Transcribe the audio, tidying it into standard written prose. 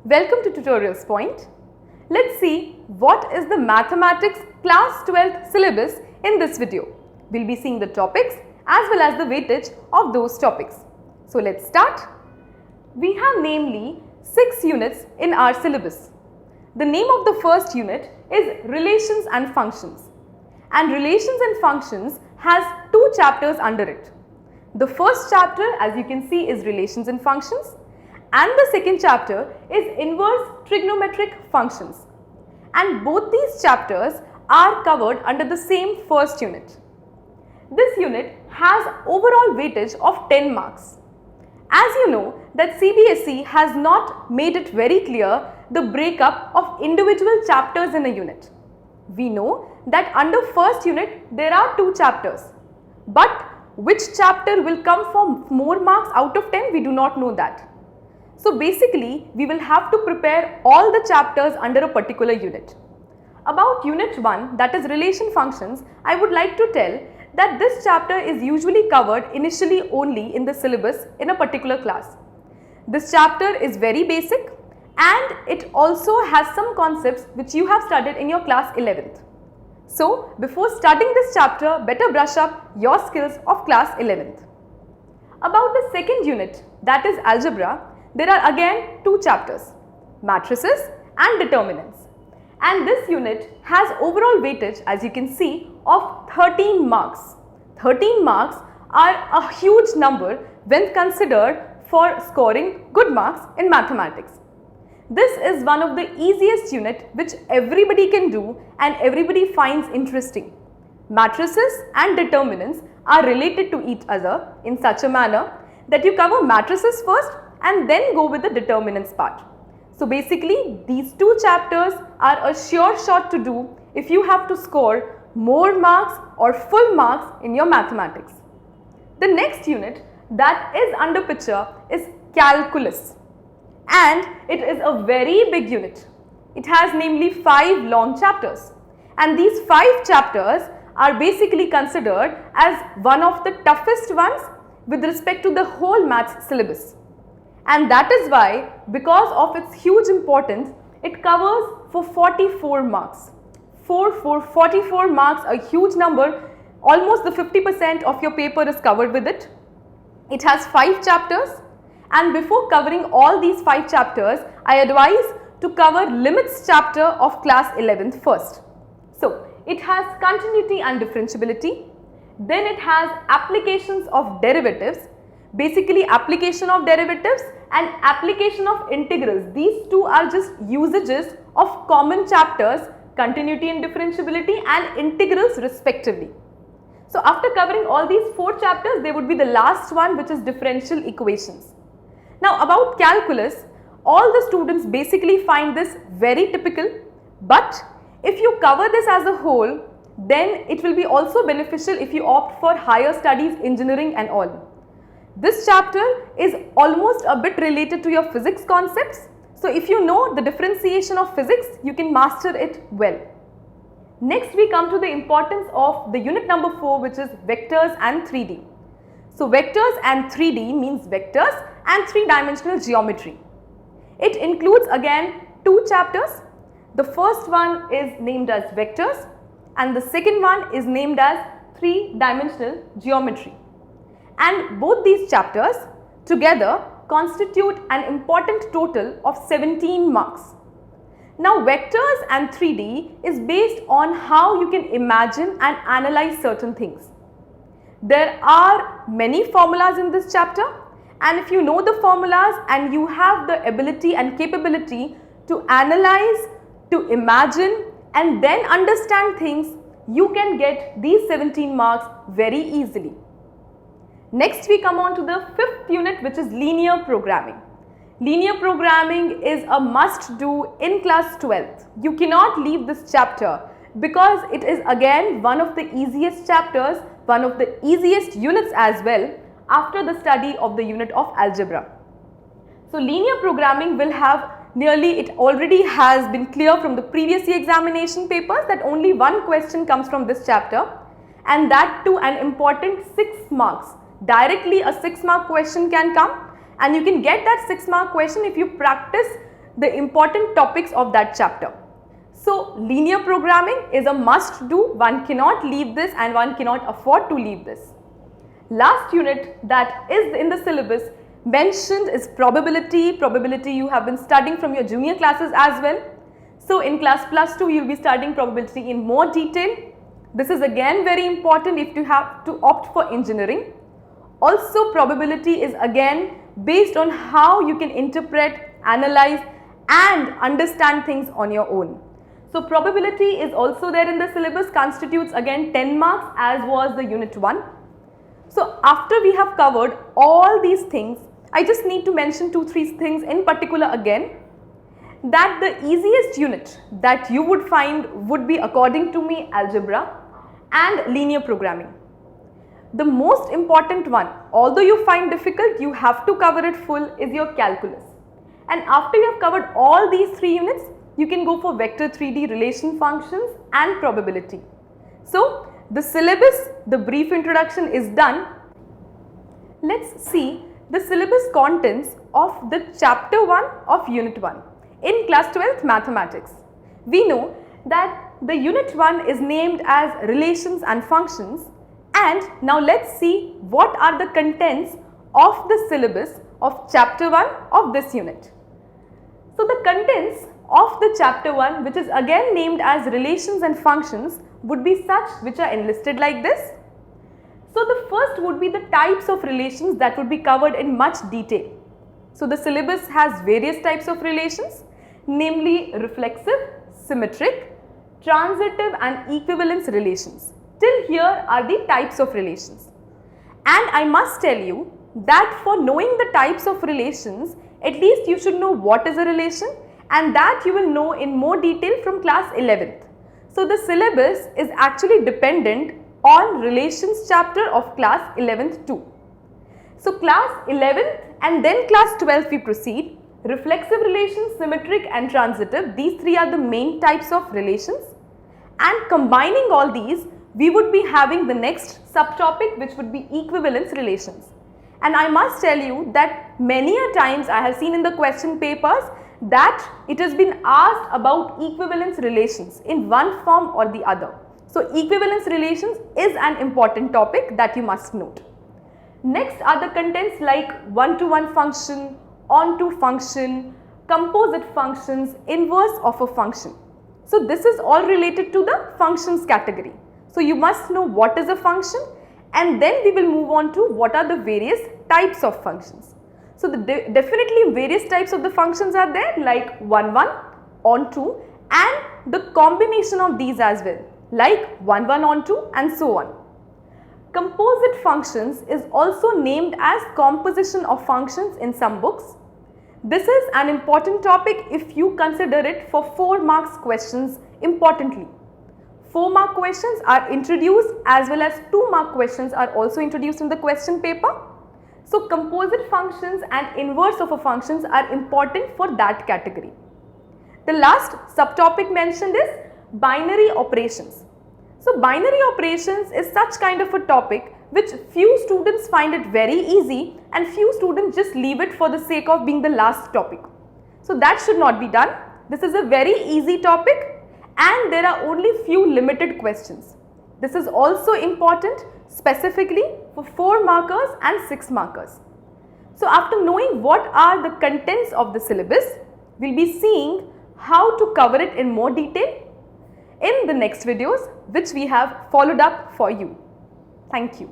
Welcome to TutorialsPoint. Let's see what is the Mathematics Class 12th syllabus in this video. We'll be seeing the topics as well as the weightage of those topics. So let's start. We have namely 6 units in our syllabus. The name of the first unit is Relations and Functions. And Relations and Functions has 2 chapters under it. The first chapter, as you can see, is Relations and Functions. And the second chapter is Inverse Trigonometric Functions. And both these chapters are covered under the same first unit. This unit has overall weightage of 10 marks. As you know that CBSE has not made it very clear the breakup of individual chapters in a unit. We know that under first unit there are 2 chapters. But which chapter will come for more marks out of 10, we do not know that. So basically, we will have to prepare all the chapters under a particular unit. About unit 1, that is relation functions, I would like to tell that this chapter is usually covered initially only in the syllabus in a particular class. This chapter is very basic and it also has some concepts which you have studied in your class 11th. So before studying this chapter, better brush up your skills of class 11th. About the second unit, that is algebra, there are again 2 chapters, matrices and determinants. And this unit has overall weightage, as you can see, of 13 marks. 13 marks are a huge number when considered for scoring good marks in mathematics. This is one of the easiest unit which everybody can do and everybody finds interesting. Matrices and determinants are related to each other in such a manner that you cover matrices first and then go with the determinants part. So basically these 2 chapters are a sure shot to do if you have to score more marks or full marks in your mathematics. The next unit that is under picture is calculus, and it is a very big unit. It has namely 5 long chapters, and these 5 chapters are basically considered as one of the toughest ones with respect to the whole maths syllabus. And that is why, because of its huge importance, it covers for 44 marks. 44 marks, a huge number, almost the 50% of your paper is covered with it. It has 5 chapters, and before covering all these 5 chapters, I advise to cover limits chapter of class 11th first. So, it has continuity and differentiability, then it has applications of derivatives, basically application of derivatives and application of integrals. These 2 are just usages of common chapters, continuity and differentiability and integrals respectively. So after covering all these 4 chapters, there would be the last one, which is differential equations. Now about calculus, all the students basically find this very typical, but if you cover this as a whole, then it will be also beneficial if you opt for higher studies, engineering and all. This chapter is almost a bit related to your physics concepts. So if you know the differentiation of physics, you can master it well. Next we come to the importance of the unit number 4, which is vectors and 3D. So vectors and 3D means vectors and 3-dimensional geometry. It includes again 2 chapters. The first one is named as vectors and the second one is named as 3-dimensional geometry. And both these chapters together constitute an important total of 17 marks. Now vectors and 3D is based on how you can imagine and analyze certain things. There are many formulas in this chapter, and if you know the formulas and you have the ability and capability to analyze, to imagine and then understand things, you can get these 17 marks very easily. Next we come on to the 5th unit, which is linear programming. Linear programming is a must do in class 12th. You cannot leave this chapter because it is again one of the easiest chapters, one of the easiest units as well after the study of the unit of algebra. So linear programming will have nearly, it already has been clear from the previous year examination papers that only one question comes from this chapter, and that too an important 6 marks. Directly a 6-mark question can come, and you can get that 6-mark question if you practice the important topics of that chapter. So linear programming is a must do. One cannot leave this and one cannot afford to leave this. Last unit that is in the syllabus mentioned is probability. Probability you have been studying from your junior classes as well. So in class +2 you will be studying probability in more detail. This is again very important if you have to opt for engineering. Also probability is again based on how you can interpret, analyze and understand things on your own. So probability is also there in the syllabus, constitutes again 10 marks as was the unit 1. So after we have covered all these things, I just need to mention 2-3 things in particular again, that the easiest unit that you would find would be, according to me, algebra and linear programming. The most important one, although you find difficult, you have to cover it full, is your calculus. And after you have covered all these 3 units, you can go for vector 3D, relation functions and probability. So the syllabus, the brief introduction is done. Let's see the syllabus contents of the chapter 1 of unit 1 in class 12th mathematics. We know that the unit 1 is named as relations and functions, and now let's see what are the contents of the syllabus of chapter 1 of this unit. So the contents of the chapter 1, which is again named as relations and functions, would be such which are enlisted like this. So the first would be the types of relations that would be covered in much detail. So the syllabus has various types of relations, namely reflexive, symmetric, transitive and equivalence relations. Till here are the types of relations. And I must tell you that for knowing the types of relations, at least you should know what is a relation, and that you will know in more detail from class 11th. So the syllabus is actually dependent on relations chapter of class 11th too. So class 11th and then class 12th we proceed. Reflexive relations, symmetric and transitive, these 3 are the main types of relations, and combining all these we would be having the next subtopic, which would be equivalence relations. And I must tell you that many a times I have seen in the question papers that it has been asked about equivalence relations in one form or the other. So equivalence relations is an important topic that you must note. Next are the contents like one-to-one function, on-to function, composite functions, inverse of a function. So this is all related to the functions category. So you must know what is a function, and then we will move on to what are the various types of functions. So definitely various types of the functions are there, like one-one, on-to, and the combination of these as well, like one-one on-to and so on. Composite functions is also named as composition of functions in some books. This is an important topic if you consider it for 4 marks questions importantly. 4 mark questions are introduced as well as 2 mark questions are also introduced in the question paper. So composite functions and inverse of a functions are important for that category. The last subtopic mentioned is binary operations. So binary operations is such kind of a topic which few students find it very easy and few students just leave it for the sake of being the last topic. So that should not be done. This is a very easy topic and there are only few limited questions. This is also important specifically for 4 markers and 6 markers. So after knowing what are the contents of the syllabus, we will be seeing how to cover it in more detail in the next videos which we have followed up for you. Thank you.